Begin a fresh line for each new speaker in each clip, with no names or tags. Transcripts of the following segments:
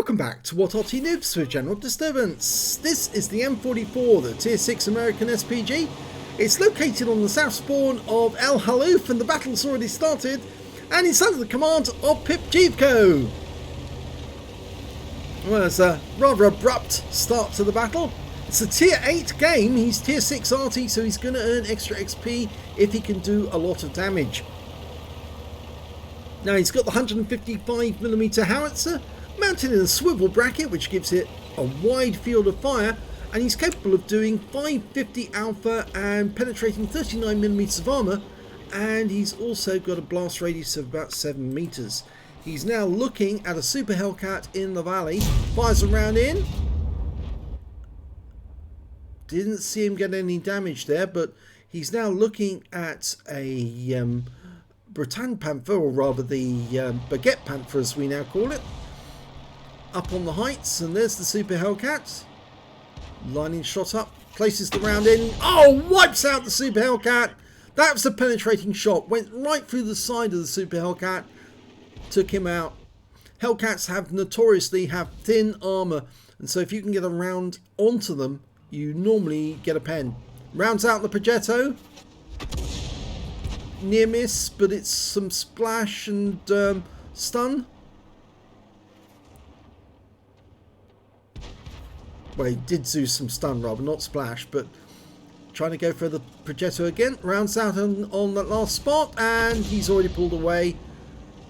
Welcome back to what Arty Noobs for General Disturbance. This is the M44, the Tier 6 American SPG. It's located on the south spawn of Halluf and the battle's already started, and it's under the command of pipjivko. Well, it's a rather abrupt start to the battle. It's a Tier 8 game. He's Tier 6 Arty, so he's going to earn extra XP if he can do a lot of damage. Now he's got the 155mm howitzer mounted in a swivel bracket, which gives it a wide field of fire, and he's capable of doing 550 alpha and penetrating 39mm of armor, and he's also got a blast radius of about 7 meters. He's now looking at a super Hellcat in the valley, fires a round in. Didn't see him get any damage there, but he's now looking at a Bretagne Panther, or rather the Baguette Panther as we now call it, up on the heights, and there's the super Hellcat lining shot up, places the round in, wipes out the super Hellcat. That was a penetrating shot, went right through the side of the super Hellcat, took him out. Hellcats notoriously have thin armor, and so if you can get a round onto them, you normally get a pen. Rounds out the Progetto, near miss, but it's some splash and stun. Well, he did do some stun rather, not splash, but trying to go for the Progetto again. Rounds out on that last spot, and he's already pulled away.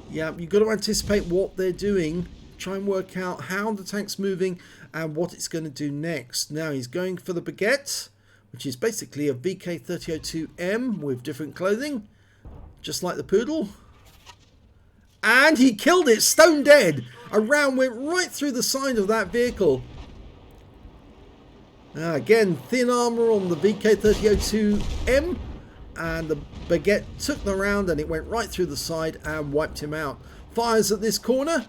Yeah, you've got to anticipate what they're doing. Try and work out how the tank's moving and what it's going to do next. Now he's going for the Baguette, which is basically a VK3002M with different clothing, just like the Poodle. And he killed it, stone dead. A round went right through the side of that vehicle. Again, thin armor on the VK3002M, and the Baguette took the round and it went right through the side and wiped him out. Fires at this corner,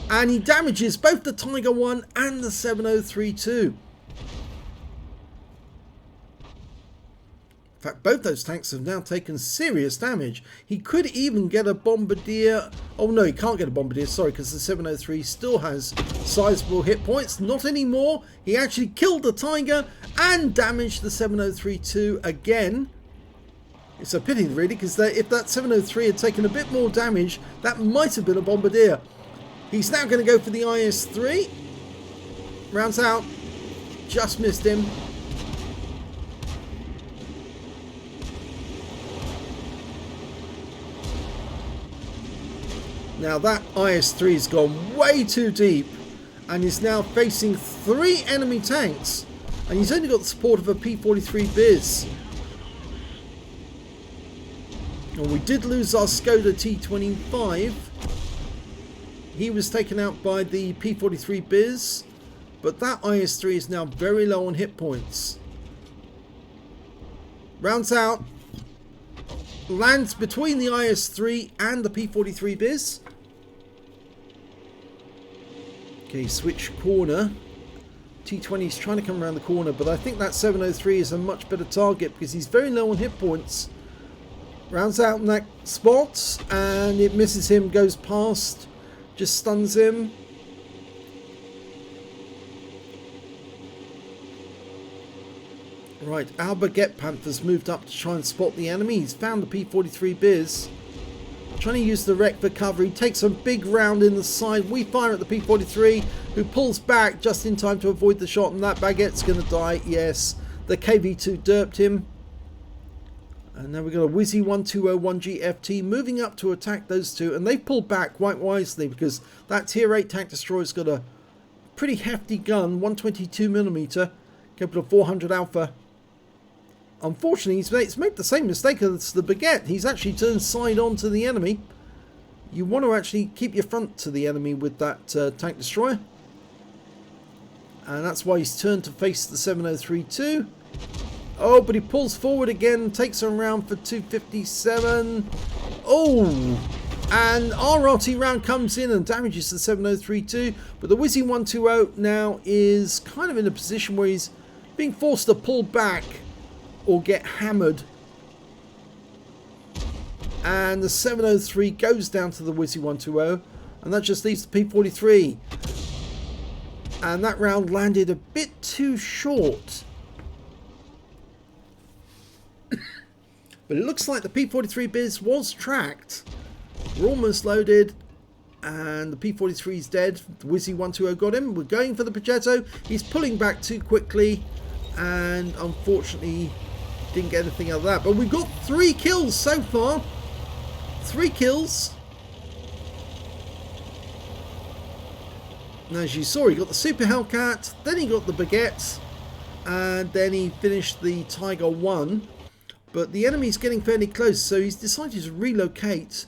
and he damages both the Tiger 1 and the 7032. In fact, both those tanks have now taken serious damage. He could even get a Bombardier. Oh no, he can't get a Bombardier, sorry, because the 703 still has sizable hit points. Not anymore. He actually killed the Tiger and damaged the 7032 again. It's a pity really, because if that 703 had taken a bit more damage, that might have been a Bombardier. He's now going to go for the IS-3. Rounds out. Just missed him. Now that IS-3 has gone way too deep and is now facing 3 enemy tanks, and he's only got the support of a P43 Biz. And we did lose our Skoda T25. He was taken out by the P43 Biz, but that IS-3 is now very low on hit points. Rounds out. Lands between the IS-3 and the P43 Biz. Okay, switch corner. T20 is trying to come around the corner, but I think that 703 is a much better target because he's very low on hit points. Rounds out in that spot, and it misses him, goes past, just stuns him. Right, our Baguette Panther's moved up to try and spot the enemy. He's found the P43 Biz. Trying to use the wreck for cover. He takes a big round in the side. We fire at the P43, who pulls back just in time to avoid the shot, and that Baguette's going to die. Yes, the KV2 derped him. And now we've got a Wizzy 1201 GFT moving up to attack those two, and they've pulled back quite wisely because that Tier 8 tank destroyer's got a pretty hefty gun, 122mm, capable of 400 alpha. Unfortunately, he's made the same mistake as the Baguette. He's actually turned side on to the enemy. You want to actually keep your front to the enemy with that tank destroyer. And that's why he's turned to face the 7032. Oh, but he pulls forward again, takes him around for 257. Oh, and our Arty round comes in and damages the 7032. But the Wizzy 120 now is kind of in a position where he's being forced to pull back or get hammered. And the 703 goes down to the Wizzy 120. And that just leaves the P43. And that round landed a bit too short. But it looks like the P43 biz was tracked. We're almost loaded. And the P43 is dead. The Wizzy 120 got him. We're going for the Progetto. He's pulling back too quickly. And unfortunately, didn't get anything out of that. But we've got 3 kills so far. 3 kills. And as you saw, he got the Super Hellcat. Then he got the Baguette. And then he finished the Tiger 1. But the enemy's getting fairly close, so he's decided to relocate.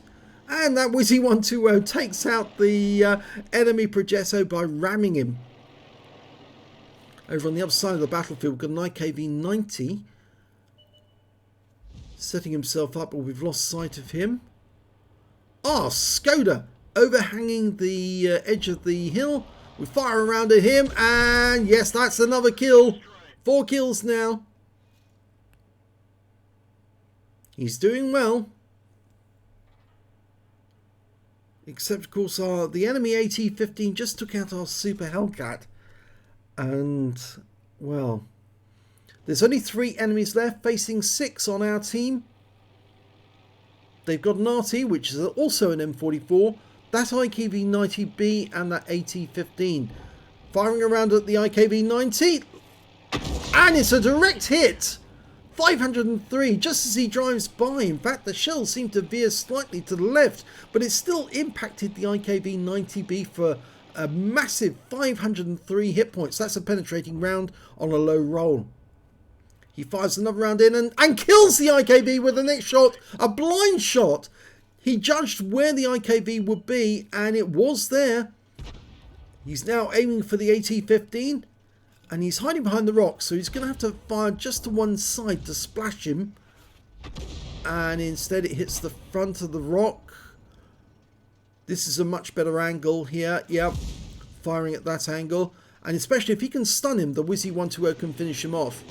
And that Wizzy 120 takes out the enemy Progetto by ramming him. Over on the other side of the battlefield, we've got an IKV-90. Setting himself up, but we've lost sight of him. Ah, Skoda overhanging the edge of the hill. We fire around at him, and yes, that's another kill. 4 kills now. He's doing well. Except, of course, the enemy AT-15 just took out our Super Hellcat. And, well, there's only 3 enemies left, facing 6 on our team. They've got an Arty, which is also an M44, that IKV-90B, and that AT-15. Firing around at the IKV-90. And it's a direct hit! 503 just as he drives by. In fact, the shells seem to veer slightly to the left, but it still impacted the IKV-90B for a massive 503 hit points. That's a penetrating round on a low roll. He fires another round in and kills the IKV with the next shot, a blind shot. He judged where the IKV would be, and it was there. He's now aiming for the AT-15. And he's hiding behind the rock, so he's going to have to fire just to one side to splash him. And instead it hits the front of the rock. This is a much better angle here. Yep, firing at that angle. And especially if he can stun him, the Wizzy 120 can finish him off.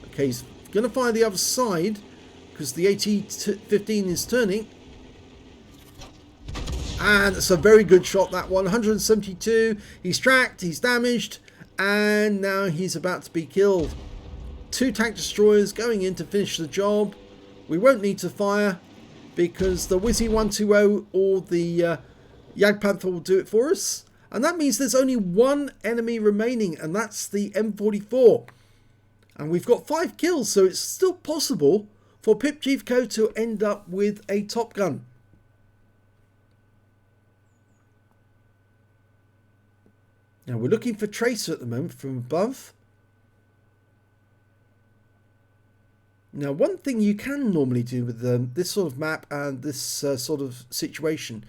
Okay, he's going to fire the other side because the AT-15 is turning. And it's a very good shot, that one. 172. He's tracked, he's damaged. And now he's about to be killed. 2 tank destroyers going in to finish the job. We won't need to fire because the Wizzy 120 or the Jagdpanther will do it for us. And that means there's only 1 enemy remaining, and that's the M44. And we've got 5 kills, so it's still possible for pipjivko to end up with a Top Gun. Now we're looking for Tracer at the moment from above. Now one thing you can normally do with this sort of map and this sort of situation,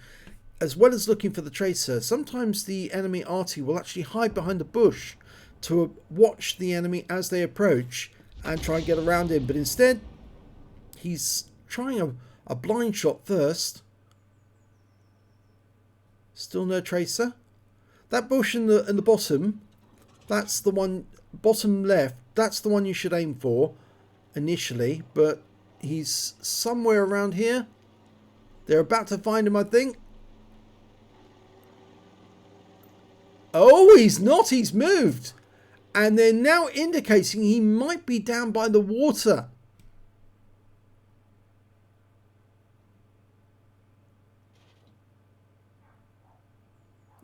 as well as looking for the Tracer, sometimes the enemy Arty will actually hide behind a bush to watch the enemy as they approach and try and get around him. But instead, he's trying a blind shot first. Still no Tracer. That bush in the bottom, that's the one, bottom left, that's the one you should aim for initially, but he's somewhere around here. They're about to find him, I think. Oh, he's not, he's moved. And they're now indicating he might be down by the water.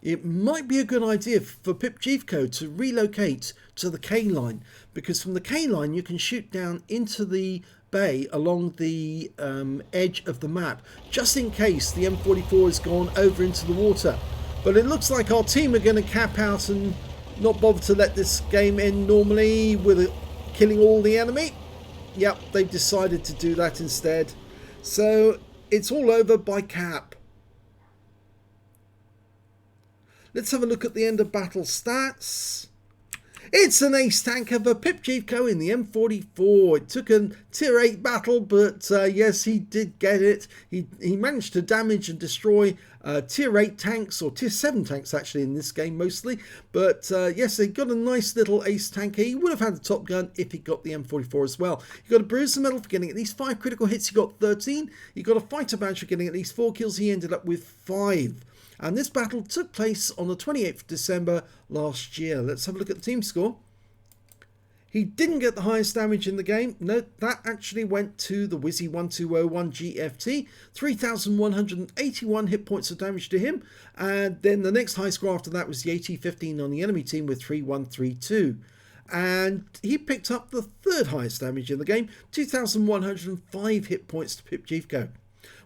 It might be a good idea for pipjivko to relocate to the K line, because from the K line you can shoot down into the bay along the edge of the map, just in case the M44 has gone over into the water. But it looks like our team are going to cap out and not bother to let this game end normally with killing all the enemy. Yep, they've decided to do that instead. So it's all over by cap. Let's have a look at the end of battle stats. It's an ace tanker for pipjivko in the M44. It took a tier 8 battle, but yes, he did get it. He managed to damage and destroy tier 8 tanks, or tier 7 tanks actually in this game mostly. But yes, they got a nice little ace tanker. He would have had the Top Gun if he got the M44 as well. He got a Bruiser medal for getting at least 5 critical hits. He got 13. He got a fighter badge for getting at least 4 kills. He ended up with 5. And this battle took place on the 28th of December last year. Let's have a look at the team score. He didn't get the highest damage in the game. No, that actually went to the Wizzy 1201 GFT. 3,181 hit points of damage to him. And then the next high score after that was the AT-15 on the enemy team with 3,132. And he picked up the third highest damage in the game, 2,105 hit points to pipjivko.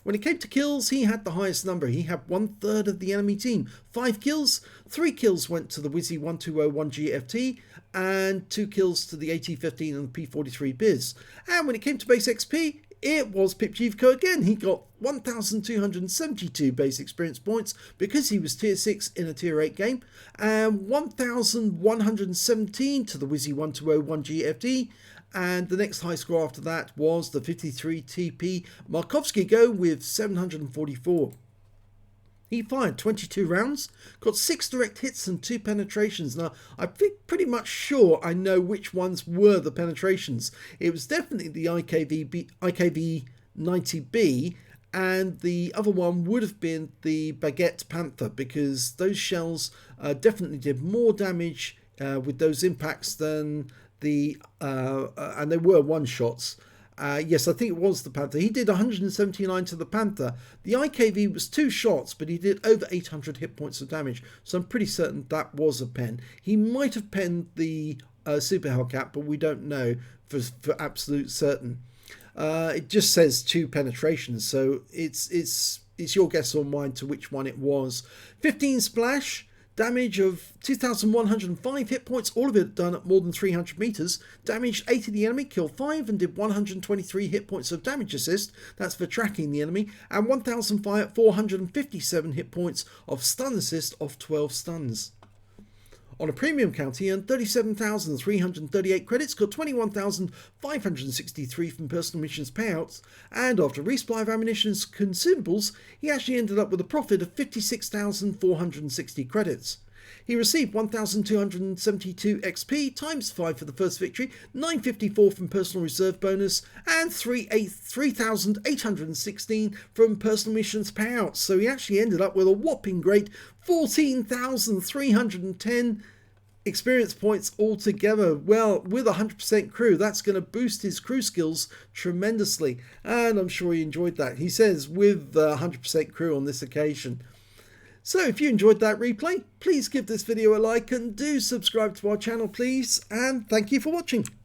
When it came to kills, he had the highest number. He had 1/3 of the enemy team. 5 kills. 3 kills went to the Wizzy 1201 GFT and 2 kills to the AT-15 and the P43 Biz. And when it came to base XP, it was pipjivko again. He got 1,272 base experience points because he was tier 6 in a tier 8 game, and 1,117 to the Wizzy 1201 GFT. And the next high score after that was the 53 TP Markovsky Go with 744. He fired 22 rounds, got 6 direct hits and 2 penetrations. Now, I'm pretty much sure I know which ones were the penetrations. It was definitely the IKV-90B, and the other one would have been the Baguette Panther, because those shells definitely did more damage with those impacts than the and they were one shots. Yes, I think it was the Panther. He did 179 to the Panther. The IKV was 2 shots, but he did over 800 hit points of damage, so I'm pretty certain that was a pen. He might have penned the Super Hellcat, but we don't know for absolute certain. It just says 2 penetrations, so it's your guess or mine to which one it was. 15 splash. Damage of 2,105 hit points, all of it done at more than 300 meters. Damaged 8 of the enemy, killed 5, and did 123 hit points of damage assist. That's for tracking the enemy. And 1,457 hit points of stun assist off 12 stuns. On a premium count, he earned 37,338 credits, got 21,563 from personal missions payouts, and after resupply of ammunition and consumables, he actually ended up with a profit of 56,460 credits. He received 1,272 XP times 5 for the first victory, 954 from personal reserve bonus, and 3,816 from personal missions payouts. So he actually ended up with a whopping great 14,310 experience points altogether. Well, with 100% crew, that's going to boost his crew skills tremendously, and I'm sure he enjoyed that. He says with 100% crew on this occasion. So if you enjoyed that replay, please give this video a like and do subscribe to our channel, please, and thank you for watching.